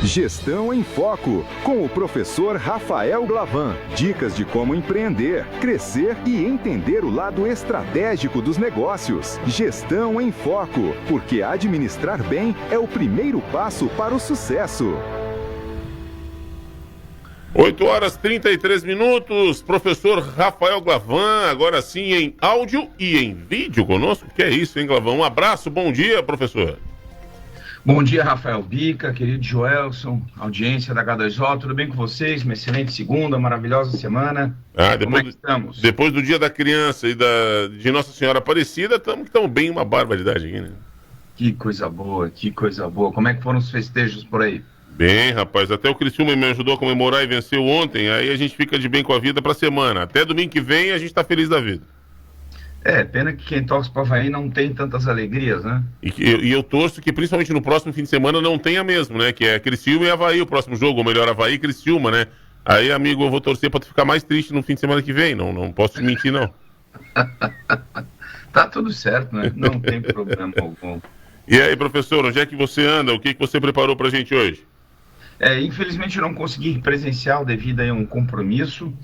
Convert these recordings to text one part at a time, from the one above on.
Gestão em Foco, com o professor Rafael Glavan. Dicas de como empreender, crescer e entender o lado estratégico dos negócios. Gestão em Foco, porque administrar bem é o primeiro passo para o sucesso. 8h33, professor Rafael Glavan, agora sim em áudio e em vídeo conosco. Que é isso, hein, Glavan? Um abraço, bom dia, professor. Bom dia, Rafael Bica, querido Joelson, audiência da H2O, tudo bem com vocês? Uma excelente segunda, maravilhosa semana. Como é que estamos? Depois do Dia da Criança e de Nossa Senhora Aparecida, estamos bem, uma barbaridade aqui, né? Que coisa boa, que coisa boa. Como é que foram os festejos por aí? Bem, rapaz, até o Criciúma me ajudou a comemorar e venceu ontem, aí a gente fica de bem com a vida pra semana. Até domingo que vem a gente tá feliz da vida. Pena que quem torce pro Avaí não tem tantas alegrias, né? E eu torço que principalmente no próximo fim de semana não tenha mesmo, né? Que é Criciúma e Avaí o próximo jogo, ou melhor, Avaí e Criciúma, né? Aí, amigo, eu vou torcer pra tu ficar mais triste no fim de semana que vem, não posso te mentir, não. Tá tudo certo, né? Não tem problema algum. E aí, professor, onde é que você anda? O que você preparou pra gente hoje? Infelizmente eu não consegui ir presencial devido a um compromisso.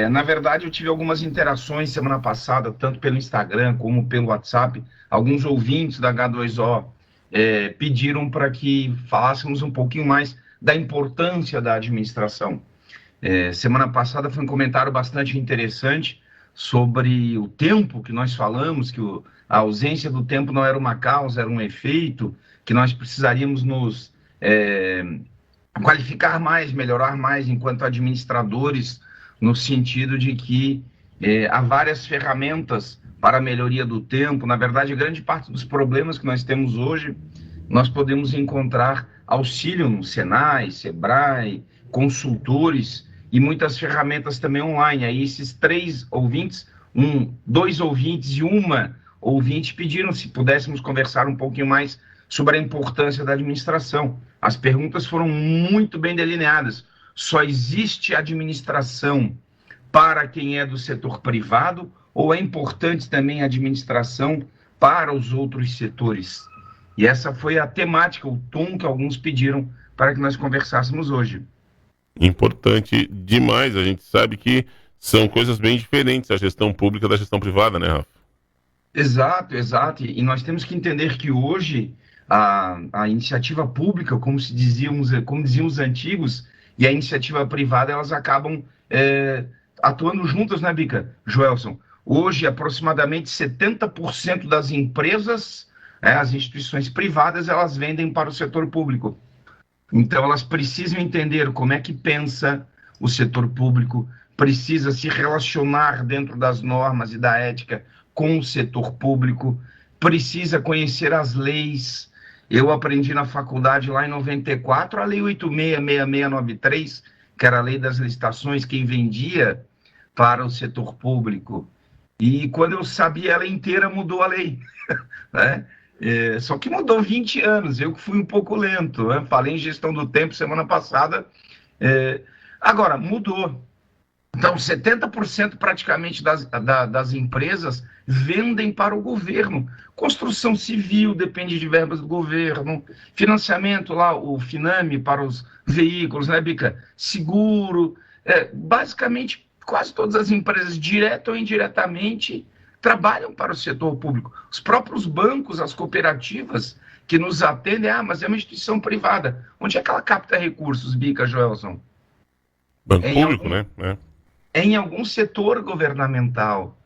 Na verdade, eu tive algumas interações semana passada, tanto pelo Instagram como pelo WhatsApp. Alguns ouvintes da H2O pediram para que falássemos um pouquinho mais da importância da administração. Semana passada foi um comentário bastante interessante sobre o tempo que nós falamos, que a ausência do tempo não era uma causa, era um efeito, que nós precisaríamos nos qualificar mais, melhorar mais enquanto administradores, no sentido de que há várias ferramentas para a melhoria do tempo. Na verdade, grande parte dos problemas que nós temos hoje, nós podemos encontrar auxílio no Senai, Sebrae, consultores e muitas ferramentas também online. Aí esses dois ouvintes e uma ouvinte pediram se pudéssemos conversar um pouquinho mais sobre a importância da administração. As perguntas foram muito bem delineadas. Só existe administração para quem é do setor privado ou é importante também a administração para os outros setores? E essa foi a temática, o tom que alguns pediram para que nós conversássemos hoje. Importante demais. A gente sabe que são coisas bem diferentes, a gestão pública da gestão privada, né, Rafa? Exato. E nós temos que entender que hoje a iniciativa pública, como diziam os antigos, e a iniciativa privada, elas acabam atuando juntas, né, Bica? Joelson, hoje aproximadamente 70% das empresas, as instituições privadas, elas vendem para o setor público. Então elas precisam entender como é que pensa o setor público, precisa se relacionar dentro das normas e da ética com o setor público, precisa conhecer as leis. Eu aprendi na faculdade lá em 94 a Lei 866693, que era a Lei das Licitações, quem vendia para o setor público. E quando eu sabia ela inteira, mudou a lei. Né? Só que mudou 20 anos, eu que fui um pouco lento. Né? Falei em gestão do tempo semana passada. Agora, mudou. Então, 70% praticamente das empresas vendem para o governo. Construção civil depende de verbas do governo, financiamento lá, o Finame para os veículos, né, Bica? Seguro, basicamente quase todas as empresas, direta ou indiretamente, trabalham para o setor público. Os próprios bancos, as cooperativas que nos atendem, mas é uma instituição privada. Onde é que ela capta recursos, Bica, Joelson? Banco público, né? Em algum setor governamental.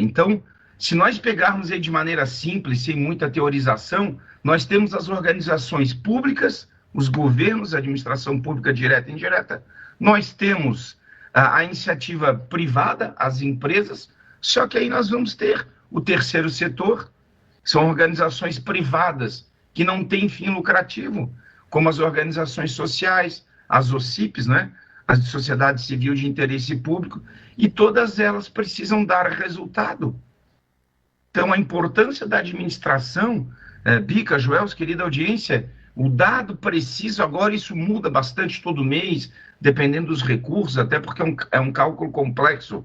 Então, se nós pegarmos aí de maneira simples, sem muita teorização, nós temos as organizações públicas, os governos, a administração pública direta e indireta, nós temos a iniciativa privada, as empresas, só que aí nós vamos ter o terceiro setor, são organizações privadas que não têm fim lucrativo, como as organizações sociais, as OCIPs, né? As de sociedade civil de interesse público, e todas elas precisam dar resultado. Então, a importância da administração, Bica, Joels, querida audiência, o dado preciso, agora isso muda bastante todo mês, dependendo dos recursos, até porque é um cálculo complexo,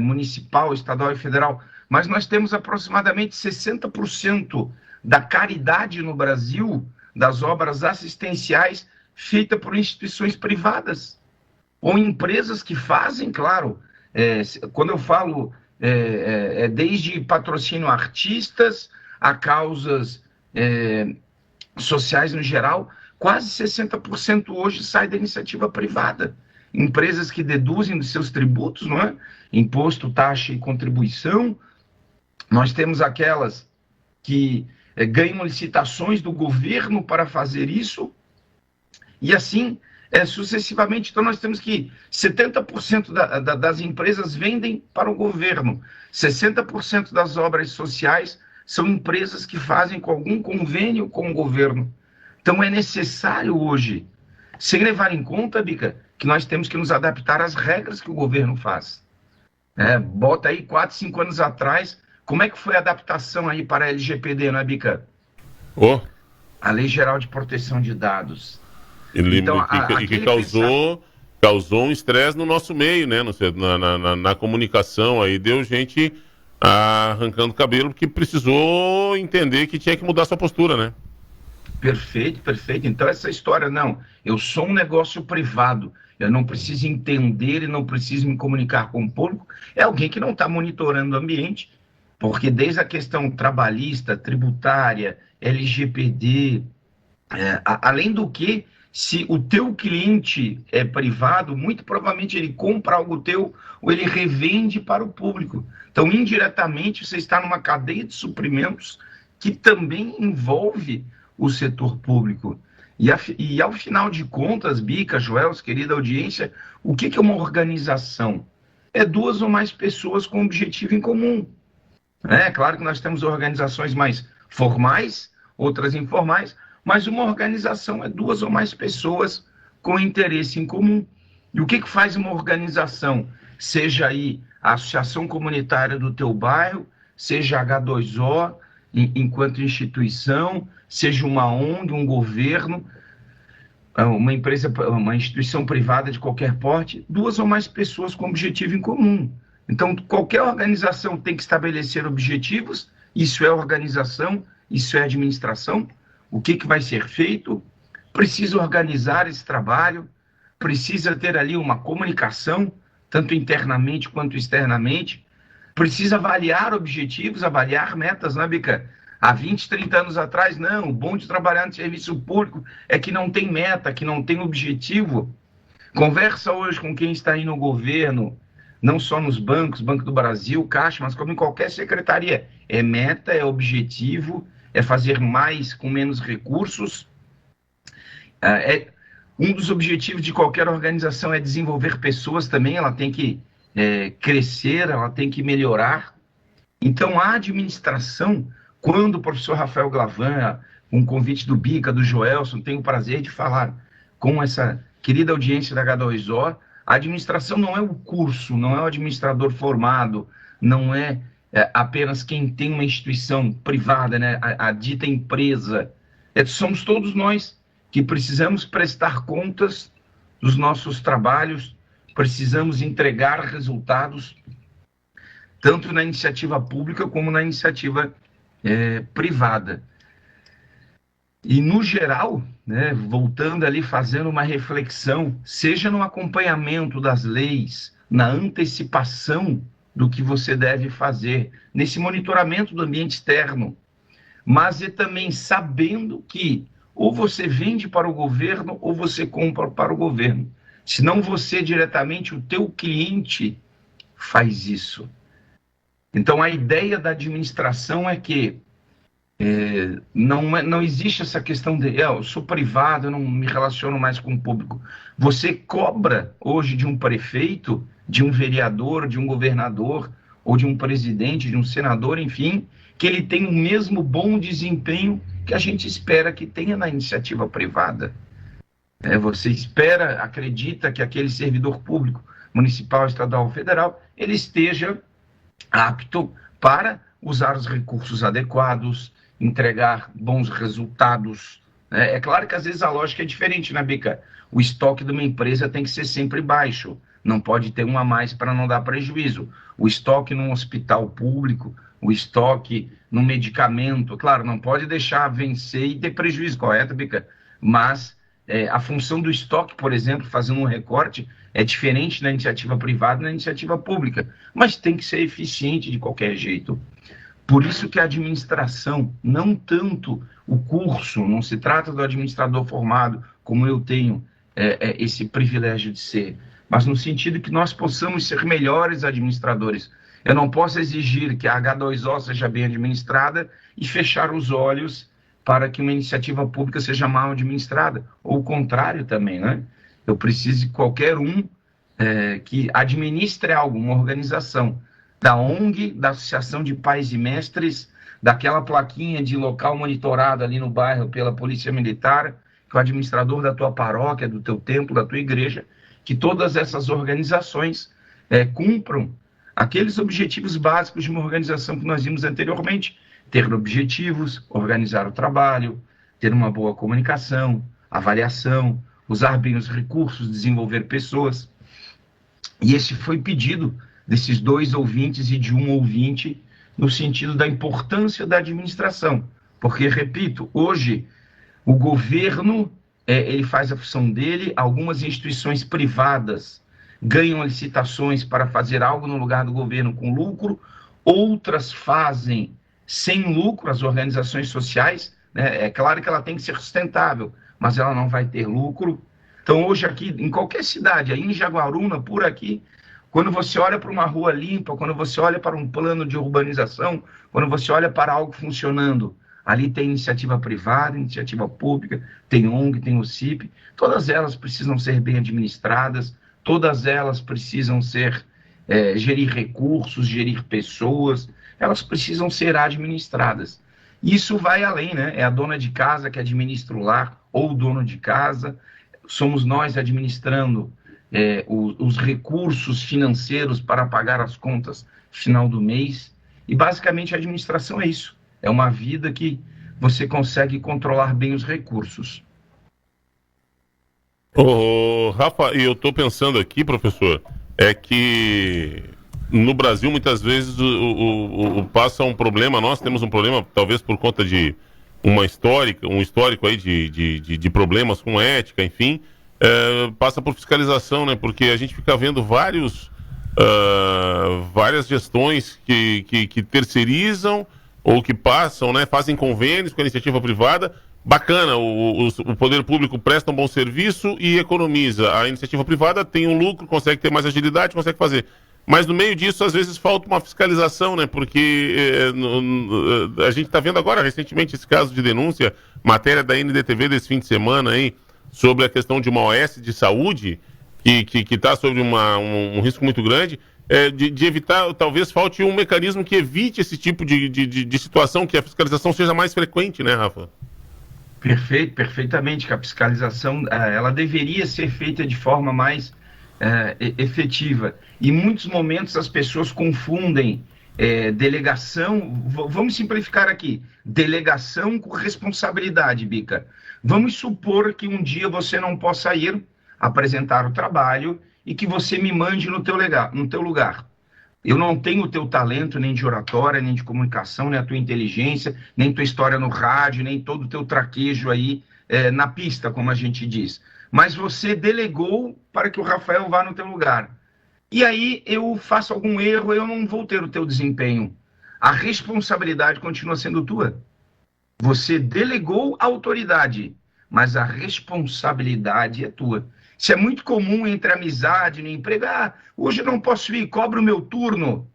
municipal, estadual e federal, mas nós temos aproximadamente 60% da caridade no Brasil das obras assistenciais feitas por instituições privadas ou empresas que fazem, claro, quando eu falo desde patrocínio a artistas a causas sociais no geral, quase 60% hoje sai da iniciativa privada. Empresas que deduzem dos seus tributos, não é? Imposto, taxa e contribuição. Nós temos aquelas que ganham licitações do governo para fazer isso, e assim sucessivamente. Então, nós temos que 70% das empresas vendem para o governo, 60% das obras sociais são empresas que fazem com algum convênio com o governo. Então, é necessário hoje, sem levar em conta, Bica, que nós temos que nos adaptar às regras que o governo faz. Bota aí 4, 5 anos atrás, como é que foi a adaptação aí para a LGPD, não é, Bica? A Lei Geral de Proteção de Dados. Então, que causou um estresse no nosso meio, né? Na comunicação, aí deu gente arrancando cabelo, porque precisou entender que tinha que mudar sua postura, né? Perfeito, perfeito. Então, essa história, não, eu sou um negócio privado, eu não preciso entender e não preciso me comunicar com o público, é alguém que não está monitorando o ambiente, porque desde a questão trabalhista, tributária, LGPD, além do que, se o teu cliente é privado, muito provavelmente ele compra algo teu ou ele revende para o público. Então, indiretamente, você está numa cadeia de suprimentos que também envolve o setor público. E ao final de contas, Bica, Joels, querida audiência, o que é uma organização? É 2 ou mais pessoas com objetivo em comum. É claro que nós temos organizações mais formais, outras informais, mas uma organização é 2 ou mais pessoas com interesse em comum. E o que faz uma organização? Seja aí a associação comunitária do teu bairro, seja a H2O, enquanto instituição, seja uma ONG, um governo, uma empresa, uma instituição privada de qualquer porte, 2 ou mais pessoas com objetivo em comum. Então, qualquer organização tem que estabelecer objetivos, isso é organização, isso é administração. O que vai ser feito? Precisa organizar esse trabalho, precisa ter ali uma comunicação, tanto internamente quanto externamente, precisa avaliar objetivos, avaliar metas, né, Bica? Há 20, 30 anos atrás, não, o bom de trabalhar no serviço público é que não tem meta, que não tem objetivo. Conversa hoje com quem está aí no governo, não só nos bancos, Banco do Brasil, Caixa, mas como em qualquer secretaria. É meta, é objetivo, é fazer mais com menos recursos. Um dos objetivos de qualquer organização é desenvolver pessoas também, ela tem que crescer, ela tem que melhorar. Então, a administração, quando o professor Rafael Glavan, um convite do Bica, do Joelson, tenho o prazer de falar com essa querida audiência da H2O, a administração não é o curso, não é o administrador formado, não é apenas quem tem uma instituição privada, né, a dita empresa. Somos todos nós que precisamos prestar contas dos nossos trabalhos, precisamos entregar resultados, tanto na iniciativa pública como na iniciativa privada. E, no geral, né, voltando ali, fazendo uma reflexão, seja no acompanhamento das leis, na antecipação do que você deve fazer, nesse monitoramento do ambiente externo, mas também sabendo que ou você vende para o governo ou você compra para o governo. Se não você diretamente, o teu cliente faz isso. Então, a ideia da administração é que não existe essa questão de eu sou privado, eu não me relaciono mais com o público. Você cobra hoje de um prefeito, de um vereador, de um governador, ou de um presidente, de um senador, enfim, que ele tenha o mesmo bom desempenho que a gente espera que tenha na iniciativa privada. Você espera, acredita que aquele servidor público, municipal, estadual, federal, ele esteja apto para usar os recursos adequados, entregar bons resultados. É claro que às vezes a lógica é diferente, né, Bica? O estoque de uma empresa tem que ser sempre baixo, não pode ter um a mais para não dar prejuízo. O estoque num hospital público, o estoque no medicamento. Claro, não pode deixar vencer e ter prejuízo, correto, Bica? Mas a função do estoque, por exemplo, fazendo um recorte, é diferente na iniciativa privada e na iniciativa pública, mas tem que ser eficiente de qualquer jeito. Por isso que a administração, não tanto o curso, não se trata do administrador formado, como eu tenho esse privilégio de ser, mas no sentido que nós possamos ser melhores administradores. Eu não posso exigir que a H2O seja bem administrada e fechar os olhos para que uma iniciativa pública seja mal administrada, ou o contrário também, né? Eu preciso de qualquer um que administre algo, uma organização, da ONG, da Associação de Pais e Mestres, daquela plaquinha de local monitorado ali no bairro pela Polícia Militar, que é o administrador da tua paróquia, do teu templo, da tua igreja, que todas essas organizações cumpram aqueles objetivos básicos de uma organização que nós vimos anteriormente: ter objetivos, organizar o trabalho, ter uma boa comunicação, avaliação, usar bem os recursos, desenvolver pessoas. E esse foi pedido desses 2 ouvintes e de um ouvinte, no sentido da importância da administração. Porque, repito, hoje o governo ele faz a função dele, algumas instituições privadas ganham licitações para fazer algo no lugar do governo com lucro, outras fazem sem lucro, as organizações sociais, né? É claro que ela tem que ser sustentável, mas ela não vai ter lucro. Então, hoje aqui, em qualquer cidade, aí em Jaguaruna, por aqui, quando você olha para uma rua limpa, quando você olha para um plano de urbanização, quando você olha para algo funcionando, ali tem iniciativa privada, iniciativa pública, tem ONG, tem OCIP, todas elas precisam ser bem administradas, todas elas precisam gerir recursos, gerir pessoas, elas precisam ser administradas. Isso vai além, né? É a dona de casa que administra o lar, ou o dono de casa, somos nós administrando os recursos financeiros para pagar as contas final do mês. E basicamente a administração é isso. É uma vida que você consegue controlar bem os recursos. Rafa, e eu estou pensando aqui, professor, que no Brasil muitas vezes passa um problema, nós temos um problema, talvez por conta de um histórico aí de problemas com ética, enfim, passa por fiscalização, né? Porque a gente fica vendo várias gestões que terceirizam ou que passam, né? Fazem convênios com a iniciativa privada. Bacana, o poder público presta um bom serviço e economiza. A iniciativa privada tem um lucro, consegue ter mais agilidade, consegue fazer. Mas no meio disso, às vezes, falta uma fiscalização, né? Porque a gente está vendo agora, recentemente, esse caso de denúncia, matéria da NDTV desse fim de semana aí, sobre a questão de uma OS de saúde, que está sob um risco muito grande, de evitar, talvez falte um mecanismo que evite esse tipo de situação, que a fiscalização seja mais frequente, né, Rafa? Perfeitamente, que a fiscalização ela deveria ser feita de forma mais efetiva. Em muitos momentos as pessoas confundem delegação, vamos simplificar aqui, delegação com responsabilidade, Bica. Vamos supor que um dia você não possa ir apresentar o trabalho e que você me mande no teu lugar. Eu não tenho o teu talento, nem de oratória, nem de comunicação, nem a tua inteligência, nem tua história no rádio, nem todo o teu traquejo aí na pista, como a gente diz. Mas você delegou para que o Rafael vá no teu lugar. E aí eu faço algum erro, eu não vou ter o teu desempenho. A responsabilidade continua sendo tua. Você delegou a autoridade, mas a responsabilidade é tua. Isso é muito comum entre amizade no emprego. Hoje eu não posso ir, cobra o meu turno.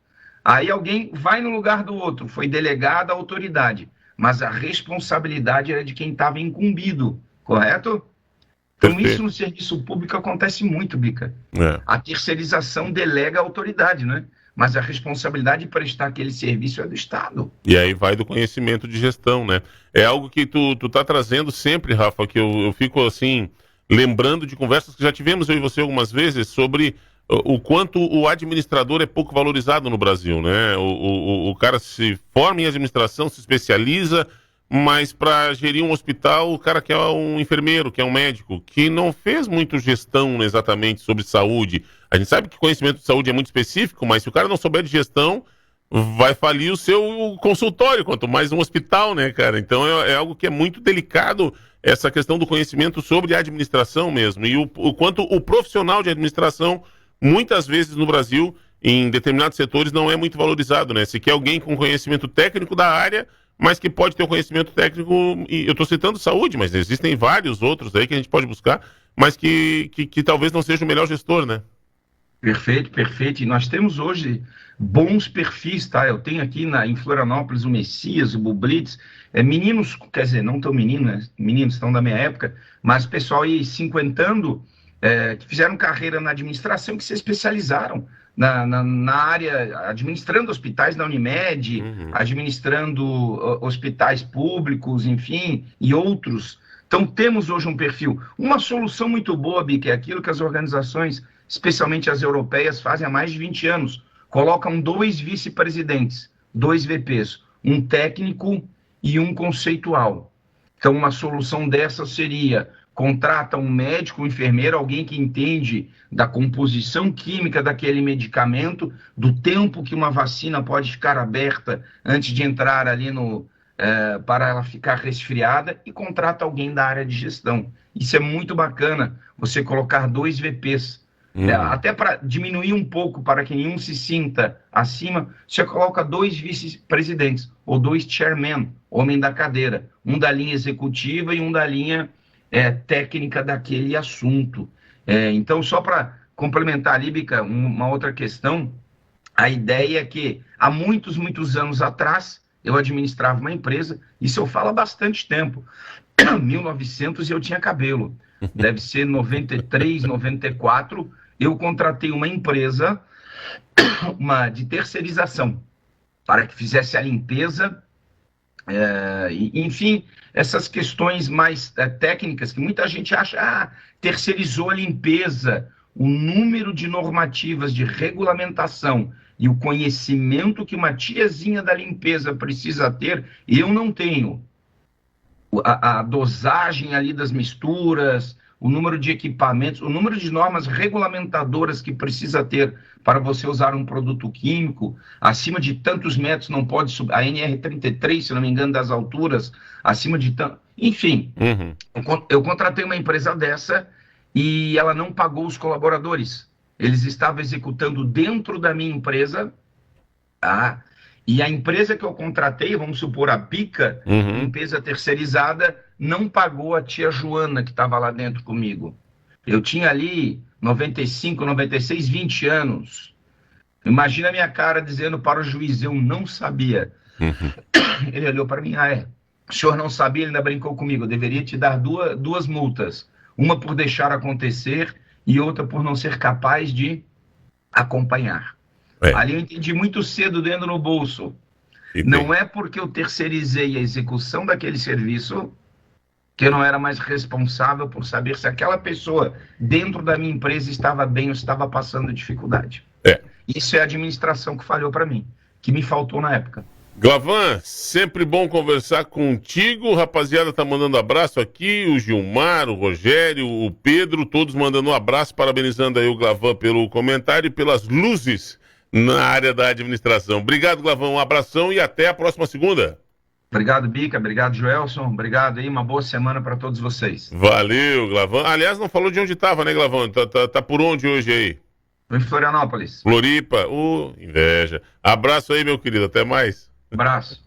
Aí alguém vai no lugar do outro. Foi delegada a autoridade, mas a responsabilidade era de quem estava incumbido, correto? Então Perfeito. Isso no serviço público acontece muito, Bica. A terceirização delega a autoridade, né? Mas a responsabilidade de prestar aquele serviço é do Estado. E aí vai do conhecimento de gestão, né? É algo que tu tá trazendo sempre, Rafa, que eu fico assim, lembrando de conversas que já tivemos eu e você algumas vezes sobre o quanto o administrador é pouco valorizado no Brasil, né? O cara se forma em administração, se especializa, mas para gerir um hospital, o cara quer um enfermeiro, quer um médico, que não fez muito gestão exatamente sobre saúde. A gente sabe que conhecimento de saúde é muito específico, mas se o cara não souber de gestão, vai falir o seu consultório, quanto mais um hospital, né, cara? Então é algo que é muito delicado, essa questão do conhecimento sobre administração mesmo. E o quanto o profissional de administração, muitas vezes no Brasil, em determinados setores, não é muito valorizado, né? Se quer alguém com conhecimento técnico da área, mas que pode ter o conhecimento técnico, e eu estou citando saúde, mas existem vários outros aí que a gente pode buscar, mas que talvez não seja o melhor gestor, né? Perfeito, perfeito. E nós temos hoje bons perfis, tá? Eu tenho aqui em Florianópolis o Messias, o Bublitz, meninos, quer dizer, não tão meninos, né? Meninos estão da minha época, mas pessoal aí cinquentando, que fizeram carreira na administração, que se especializaram na área, administrando hospitais da Unimed, administrando hospitais públicos, enfim, e outros. Então temos hoje um perfil. Uma solução muito boa, Bi, que é aquilo que as organizações, especialmente as europeias, fazem há mais de 20 anos. Colocam 2 vice-presidentes, 2 VPs, um técnico e um conceitual. Então, uma solução dessa seria: contrata um médico, um enfermeiro, alguém que entende da composição química daquele medicamento, do tempo que uma vacina pode ficar aberta antes de entrar ali para ela ficar resfriada, e contrata alguém da área de gestão. Isso é muito bacana, você colocar 2 VPs. Até para diminuir um pouco, para que nenhum se sinta acima, você coloca 2 vice-presidentes, ou 2 chairmen, homem da cadeira, um da linha executiva e um da linha técnica daquele assunto. Então, só para complementar ali, Bica, uma outra questão, a ideia é que há muitos, muitos anos atrás, eu administrava uma empresa, isso eu falo há bastante tempo, 1900 eu tinha cabelo, deve ser 93, 94, eu contratei uma empresa de terceirização para que fizesse a limpeza, enfim, essas questões mais técnicas que muita gente acha, terceirizou a limpeza. O número de normativas de regulamentação e o conhecimento que uma tiazinha da limpeza precisa ter, eu não tenho. A dosagem ali das misturas, o número de equipamentos, o número de normas regulamentadoras que precisa ter para você usar um produto químico, acima de tantos metros não pode subir, a NR33, se não me engano, das alturas, acima de tanto... Enfim, eu contratei uma empresa dessa e ela não pagou os colaboradores. Eles estavam executando dentro da minha empresa, tá? E a empresa que eu contratei, vamos supor a Bica, empresa terceirizada, não pagou a tia Joana, que estava lá dentro comigo. Eu tinha ali 95, 96, 20 anos. Imagina a minha cara dizendo para o juiz: eu não sabia. Ele olhou para mim: o senhor não sabia? Ele ainda brincou comigo: eu deveria te dar duas multas. Uma por deixar acontecer e outra por não ser capaz de acompanhar. Ali eu entendi muito cedo, dentro no bolso. Não é porque eu terceirizei a execução daquele serviço que eu não era mais responsável por saber se aquela pessoa dentro da minha empresa estava bem ou estava passando dificuldade. Isso é a administração que falhou para mim, que me faltou na época. Glavan, sempre bom conversar contigo. Rapaziada tá mandando abraço aqui, o Gilmar, o Rogério, o Pedro, todos mandando um abraço, parabenizando aí o Glavan pelo comentário e pelas luzes na área da administração. Obrigado, Glavan, um abração e até a próxima segunda. Obrigado, Bica, obrigado, Joelson, obrigado aí, uma boa semana para todos vocês. Valeu, Glavan. Aliás, não falou de onde estava, né, Glavan? Tá por onde hoje aí? Em Florianópolis. Floripa, inveja. Abraço aí, meu querido, até mais. Abraço.